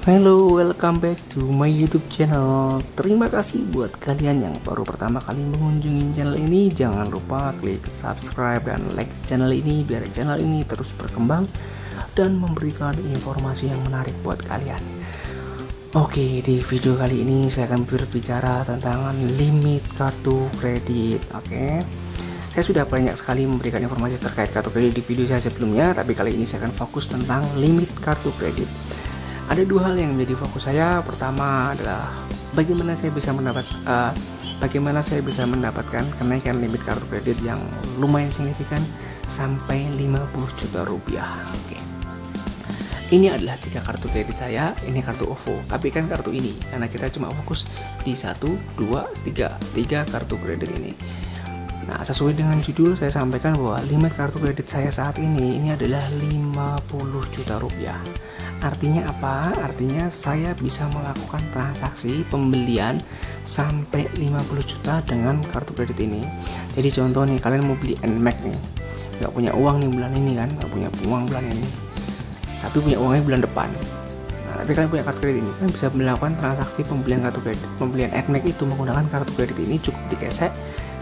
Halo, welcome back to my YouTube channel. Terima kasih buat kalian yang baru pertama kali mengunjungi channel ini. Jangan lupa klik subscribe dan like channel ini biar channel ini terus berkembang dan memberikan informasi yang menarik buat kalian. Oke, di video kali ini saya akan berbicara tentang limit kartu kredit. Oke, saya sudah banyak sekali memberikan informasi terkait kartu kredit di video saya sebelumnya, tapi kali ini saya akan fokus tentang limit kartu kredit. Ada dua hal yang menjadi fokus saya. Pertama adalah bagaimana saya bisa mendapatkan kenaikan limit kartu kredit yang lumayan signifikan sampai 50 juta rupiah. Oke. Ini adalah 3 kartu kredit saya. Ini kartu OVO. Abaikan kartu ini karena kita cuma fokus di 1, 2, 3 kartu kredit ini. Nah, sesuai dengan judul saya sampaikan bahwa limit kartu kredit saya saat ini adalah 50 juta rupiah. Artinya apa? Artinya saya bisa melakukan transaksi pembelian sampai 50 juta dengan kartu kredit ini. Jadi contoh nih, kalian mau beli NMAX nih, nggak punya uang nih bulan ini kan, nggak punya uang bulan ini, tapi punya uangnya bulan depan. Nah, tapi kalian punya kartu kredit ini, kan bisa melakukan transaksi pembelian kartu kredit, pembelian NMAX itu menggunakan kartu kredit ini cukup dikesek,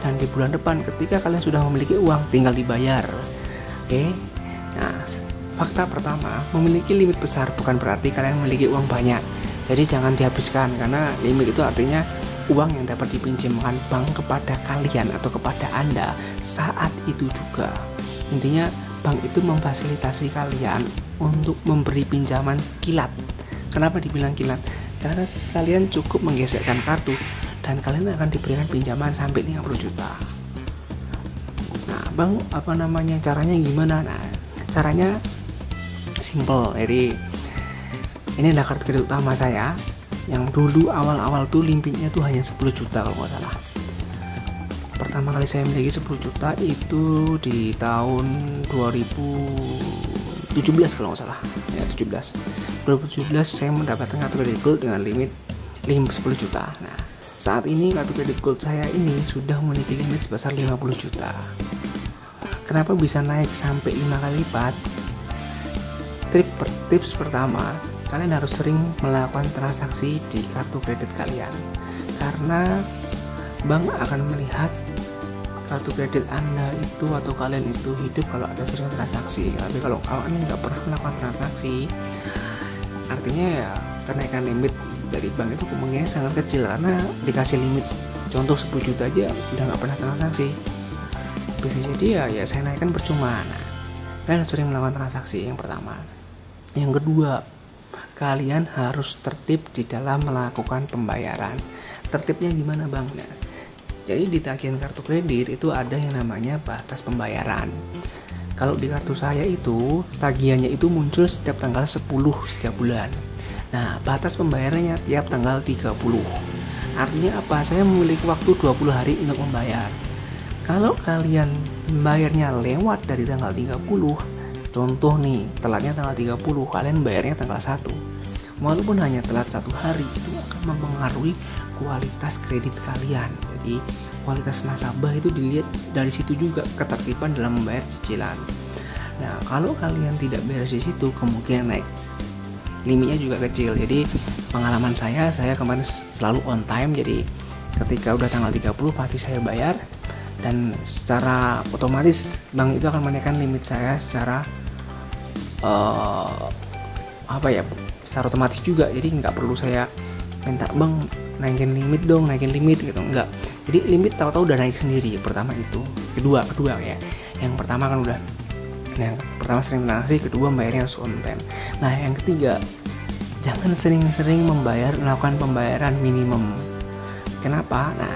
dan di bulan depan ketika kalian sudah memiliki uang tinggal dibayar. Oke. Nah, fakta pertama, memiliki limit besar bukan berarti kalian memiliki uang banyak. Jadi jangan dihabiskan, karena limit itu artinya uang yang dapat dipinjamkan bank kepada kalian atau kepada Anda saat itu juga. Intinya bank itu memfasilitasi kalian untuk memberi pinjaman kilat. Kenapa dibilang kilat? Karena kalian cukup menggesekkan kartu dan kalian akan diberikan pinjaman sampai 50 juta. Nah, bang, caranya gimana? Nah, caranya simple. Jadi ini adalah kartu kredit utama saya yang dulu awal-awal tuh limitnya tuh hanya 10 juta kalau nggak salah. Pertama kali saya memiliki 10 juta itu di tahun 2017 kalau nggak salah ya, 2017 saya mendapatkan kartu kredit gold dengan limit 10 juta. Nah, saat ini kartu kredit gold saya ini sudah memiliki limit sebesar 50 juta. Kenapa bisa naik sampai 5 kali lipat? Tips pertama, kalian harus sering melakukan transaksi di kartu kredit kalian, karena bank akan melihat kartu kredit Anda itu atau kalian itu hidup kalau ada sering transaksi. Tapi kalau kalian nggak pernah melakukan transaksi, artinya ya kenaikan limit dari bank itu kemungkinan sangat kecil, karena dikasih limit contoh 10 juta aja udah nggak pernah transaksi, bisa jadi ya saya naikkan percuma. Nah, kalian harus sering melakukan transaksi, yang pertama. Yang kedua, kalian harus tertib di dalam melakukan pembayaran. Tertibnya gimana bang? Nah, jadi di tagihan kartu kredit itu ada yang namanya batas pembayaran. Kalau di kartu saya itu tagihannya itu muncul setiap tanggal 10 setiap bulan. Nah, batas pembayarannya tiap tanggal 30. Artinya apa? Saya memiliki waktu 20 hari untuk membayar. Kalau kalian membayarnya lewat dari tanggal 30, contoh nih, telatnya tanggal 30, kalian bayarnya tanggal 1. Walaupun hanya telat 1 hari, itu akan mempengaruhi kualitas kredit kalian. Jadi kualitas nasabah itu dilihat dari situ juga, ketertiban dalam membayar cicilan. Nah, kalau kalian tidak bayar di situ, kemungkinan naik. Limitnya juga kecil. Jadi pengalaman saya kemarin selalu on time. Jadi ketika udah tanggal 30 pasti saya bayar, dan secara otomatis bank itu akan menaikkan limit saya secara secara otomatis juga. Jadi nggak perlu saya minta bang naikin limit gitu, enggak. Jadi limit tahu-tahu udah naik sendiri. Pertama itu. Kedua ya, yang pertama kan udah, yang pertama sering transaksi, kedua bayarnya harus on time. Nah, yang ketiga, jangan sering-sering melakukan pembayaran minimum. Kenapa? Nah,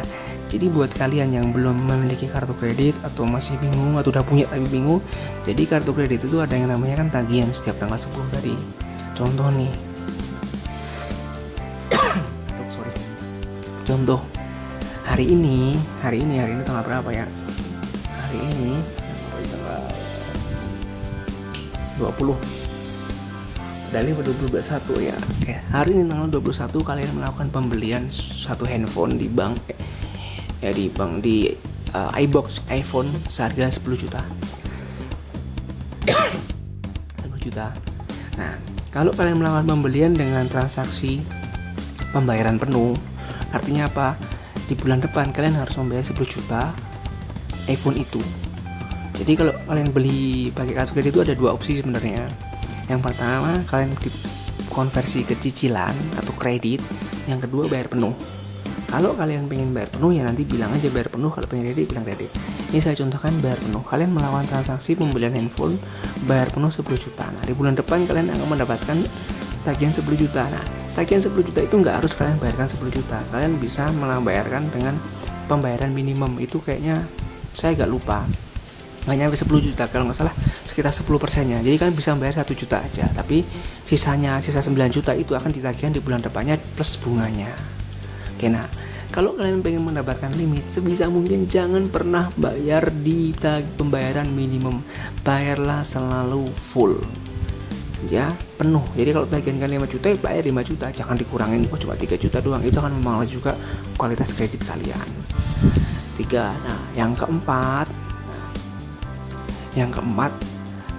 jadi buat kalian yang belum memiliki kartu kredit atau masih bingung atau udah punya tapi bingung, jadi kartu kredit itu ada yang namanya kan tagihan setiap tanggal 10 tadi. Contoh nih, contoh hari ini tanggal berapa ya? Hari ini tanggal 20 dari 2021 ya. Oke, hari ini tanggal 21 kalian melakukan pembelian satu handphone di bank. Ya di bank, di iBox iPhone seharga 10 juta. 10 juta. Nah, Kalau kalian melakukan pembelian dengan transaksi pembayaran penuh, artinya apa? Di bulan depan kalian harus membayar 10 juta iPhone itu. Jadi kalau kalian beli pakai kartu kredit itu ada dua opsi sebenarnya. Yang pertama, kalian dikonversi ke cicilan atau kredit. Yang kedua, bayar penuh. Kalau kalian pengen bayar penuh ya nanti bilang aja bayar penuh, kalau pengen kredit bilang kredit. Ini saya contohkan bayar penuh. Kalian melakukan transaksi pembelian handphone bayar penuh 10 juta. Nah, di bulan depan kalian akan mendapatkan tagihan 10 juta. Nah, tagihan 10 juta itu nggak harus kalian bayarkan 10 juta. Kalian bisa membayarkan dengan pembayaran minimum. Itu kayaknya saya agak lupa. Nggak nyampe 10 juta, kalau nggak salah sekitar 10%-nya. Jadi kalian bisa membayar 1 juta aja. Tapi sisa 9 juta itu akan ditagihkan di bulan depannya plus bunganya. Oke, nah kalau kalian pengen mendapatkan limit, sebisa mungkin jangan pernah bayar di pembayaran minimum. Bayarlah selalu full, ya penuh. Jadi kalau tagihan kalian 5 juta, ya bayar 5 juta, jangan dikurangin cuma 3 juta doang. Itu akan mempengaruhi juga kualitas kredit kalian. 3. Nah, yang keempat,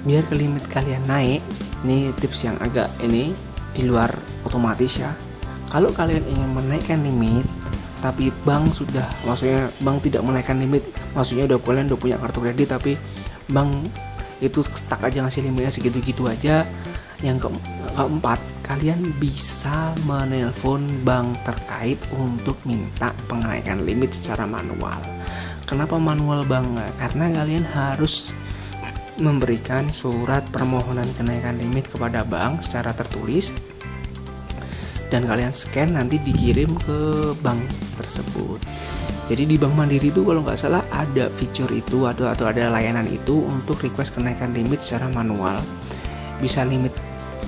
biar ke limit kalian naik. Ini tips yang agak ini di luar otomatis ya. Kalau kalian ingin menaikkan limit tapi bank tidak menaikkan limit, maksudnya kalian udah punya kartu kredit tapi bank itu stuck aja ngasih limitnya segitu-gitu aja. Yang keempat, kalian bisa menelpon bank terkait untuk minta penaikan limit secara manual. Kenapa manual bank? Karena kalian harus memberikan surat permohonan kenaikan limit kepada bank secara tertulis dan kalian scan, nanti dikirim ke bank tersebut. Jadi di Bank Mandiri itu kalau nggak salah ada fitur itu atau ada layanan itu untuk request kenaikan limit secara manual. Bisa limit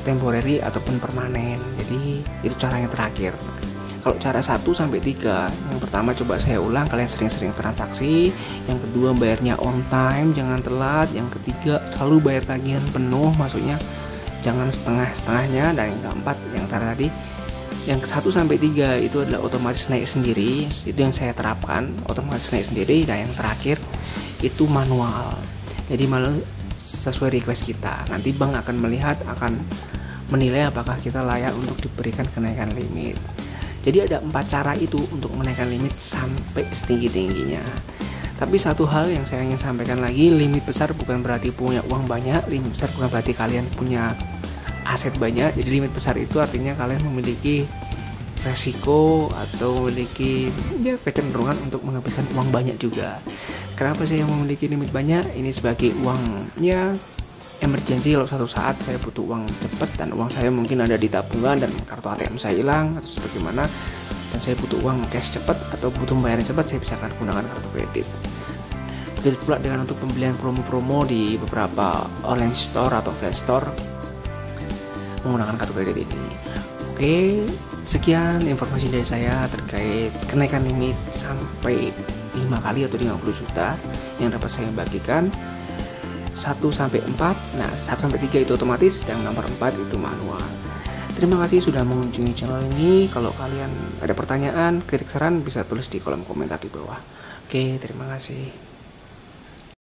temporary ataupun permanen. Jadi itu cara yang terakhir. Kalau cara 1 sampai 3, yang pertama coba saya ulang, kalian sering-sering transaksi. Yang kedua, bayarnya on time, jangan telat. Yang ketiga, selalu bayar tagihan penuh, maksudnya jangan setengah-setengahnya. Dan yang keempat, yang tadi, yang 1 sampai 3 itu adalah otomatis naik sendiri. Itu yang saya terapkan, otomatis naik sendiri. Dan yang terakhir itu manual. Jadi manual sesuai request kita. Nanti bank akan melihat, akan menilai apakah kita layak untuk diberikan kenaikan limit. Jadi ada 4 cara itu untuk menaikkan limit sampai setinggi-tingginya. Tapi satu hal yang saya ingin sampaikan lagi, limit besar bukan berarti punya uang banyak. Limit besar bukan berarti kalian punya aset banyak. Jadi limit besar itu artinya kalian memiliki resiko atau memiliki kecenderungan untuk menghabiskan uang banyak juga. Kenapa saya memiliki limit banyak? Ini sebagai uangnya emergency, kalau suatu saat saya butuh uang cepat dan uang saya mungkin ada di tabungan dan kartu ATM saya hilang atau sebagaimana, dan saya butuh uang cash cepat atau butuh pembayaran cepat, saya bisa akan gunakan kartu kredit. Begitu pula dengan untuk pembelian promo-promo di beberapa online store atau offline store menggunakan kartu kredit ini. Oke, sekian informasi dari saya terkait kenaikan limit sampai 5 kali atau 50 juta yang dapat saya bagikan. 1 sampai 4, nah 1 sampai 3 itu otomatis, dan nomor 4 itu manual. Terima kasih sudah mengunjungi channel ini. Kalau kalian ada pertanyaan, kritik, saran bisa tulis di kolom komentar di bawah. Oke, terima kasih.